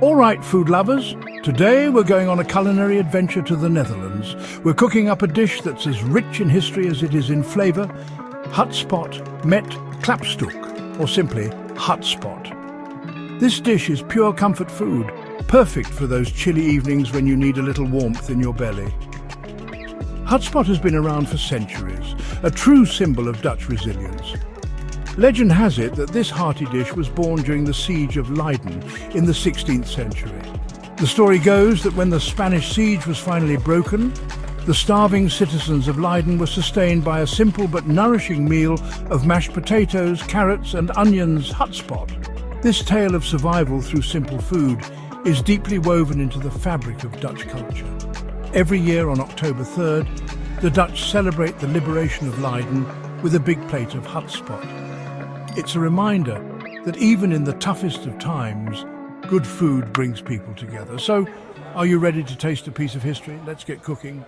All right, food lovers, today we're going on a culinary adventure to the Netherlands. We're cooking up a dish that's as rich in history as it is in flavour, Hutspot met klapstuk, or simply Hutspot. This dish is pure comfort food, perfect for those chilly evenings when you need a little warmth in your belly. Hutspot has been around for centuries, a true symbol of Dutch resilience. Legend has it that this hearty dish was born during the siege of Leiden in the 16th century. The story goes that when the Spanish siege was finally broken, the starving citizens of Leiden were sustained by a simple but nourishing meal of mashed potatoes, carrots and onions, Hutspot. This tale of survival through simple food is deeply woven into the fabric of Dutch culture. Every year on October 3rd, the Dutch celebrate the liberation of Leiden with a big plate of Hutspot. It's a reminder that even in the toughest of times, good food brings people together. So, are you ready to taste a piece of history? Let's get cooking.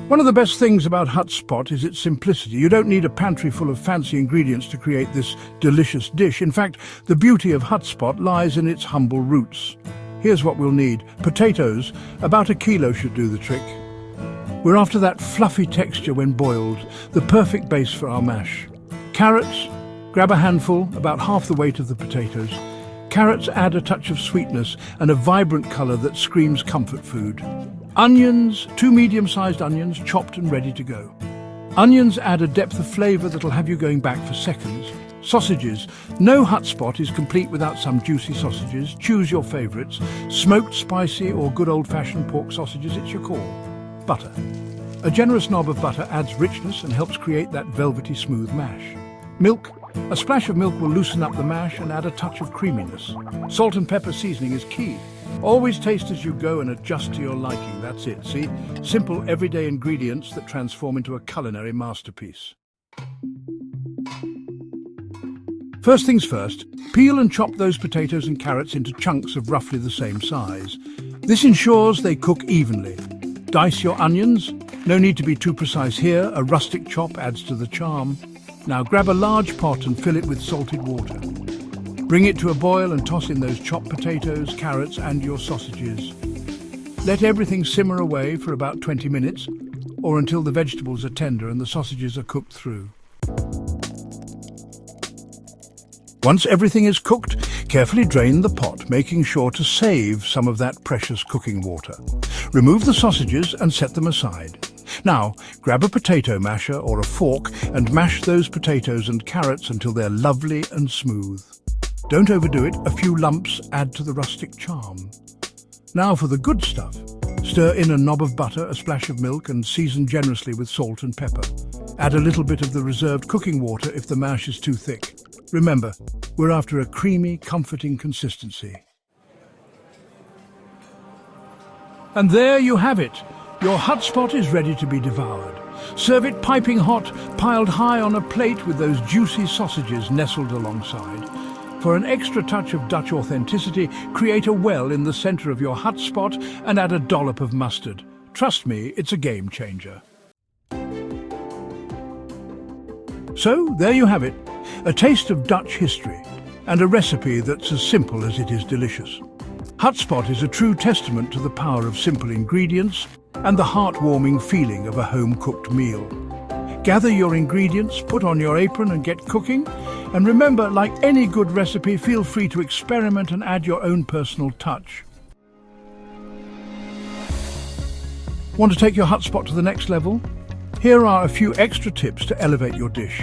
One of the best things about Hutspot is its simplicity. You don't need a pantry full of fancy ingredients to create this delicious dish. In fact, the beauty of Hutspot lies in its humble roots. Here's what we'll need. Potatoes, about 1 kilo should do the trick. We're after that fluffy texture when boiled, the perfect base for our mash. Carrots, grab a handful, about half the weight of the potatoes. Carrots add a touch of sweetness and a vibrant colour that screams comfort food. Onions, 2 medium-sized onions, chopped and ready to go. Onions add a depth of flavour that'll have you going back for seconds. Sausages, no Hutspot is complete without some juicy sausages. Choose your favourites, smoked, spicy or good old-fashioned pork sausages, it's your call. Butter. A generous knob of butter adds richness and helps create that velvety smooth mash. Milk. A splash of milk will loosen up the mash and add a touch of creaminess. Salt and pepper seasoning is key. Always taste as you go and adjust to your liking, that's it, see? Simple everyday ingredients that transform into a culinary masterpiece. First things first, peel and chop those potatoes and carrots into chunks of roughly the same size. This ensures they cook evenly. Dice your onions. No need to be too precise here, a rustic chop adds to the charm. Now grab a large pot and fill it with salted water. Bring it to a boil and toss in those chopped potatoes, carrots and your sausages. Let everything simmer away for about 20 minutes or until the vegetables are tender and the sausages are cooked through. Once everything is cooked, carefully drain the pot, making sure to save some of that precious cooking water. Remove the sausages and set them aside. Now, grab a potato masher or a fork and mash those potatoes and carrots until they're lovely and smooth. Don't overdo it, a few lumps add to the rustic charm. Now for the good stuff. Stir in a knob of butter, a splash of milk and season generously with salt and pepper. Add a little bit of the reserved cooking water if the mash is too thick. Remember, we're after a creamy, comforting consistency. And there you have it. Your Hutspot is ready to be devoured. Serve it piping hot, piled high on a plate with those juicy sausages nestled alongside. For an extra touch of Dutch authenticity, create a well in the centre of your Hutspot and add a dollop of mustard. Trust me, it's a game changer. So, there you have it. A taste of Dutch history, and a recipe that's as simple as it is delicious. Hutspot is a true testament to the power of simple ingredients and the heartwarming feeling of a home-cooked meal. Gather your ingredients, put on your apron and get cooking. And remember, like any good recipe, feel free to experiment and add your own personal touch. Want to take your Hutspot to the next level? Here are a few extra tips to elevate your dish.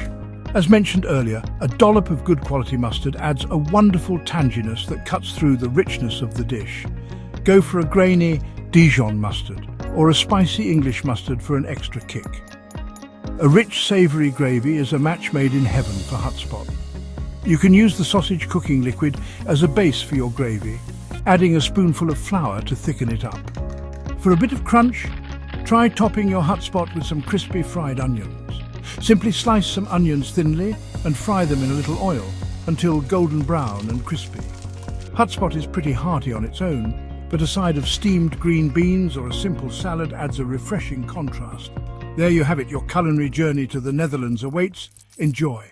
As mentioned earlier, a dollop of good quality mustard adds a wonderful tanginess that cuts through the richness of the dish. Go for a grainy Dijon mustard or a spicy English mustard for an extra kick. A rich savoury gravy is a match made in heaven for Hutspot. You can use the sausage cooking liquid as a base for your gravy, adding a spoonful of flour to thicken it up. For a bit of crunch, try topping your Hutspot with some crispy fried onions. Simply slice some onions thinly and fry them in a little oil until golden brown and crispy. Hutspot is pretty hearty on its own, but a side of steamed green beans or a simple salad adds a refreshing contrast. There you have it, your culinary journey to the Netherlands awaits. Enjoy.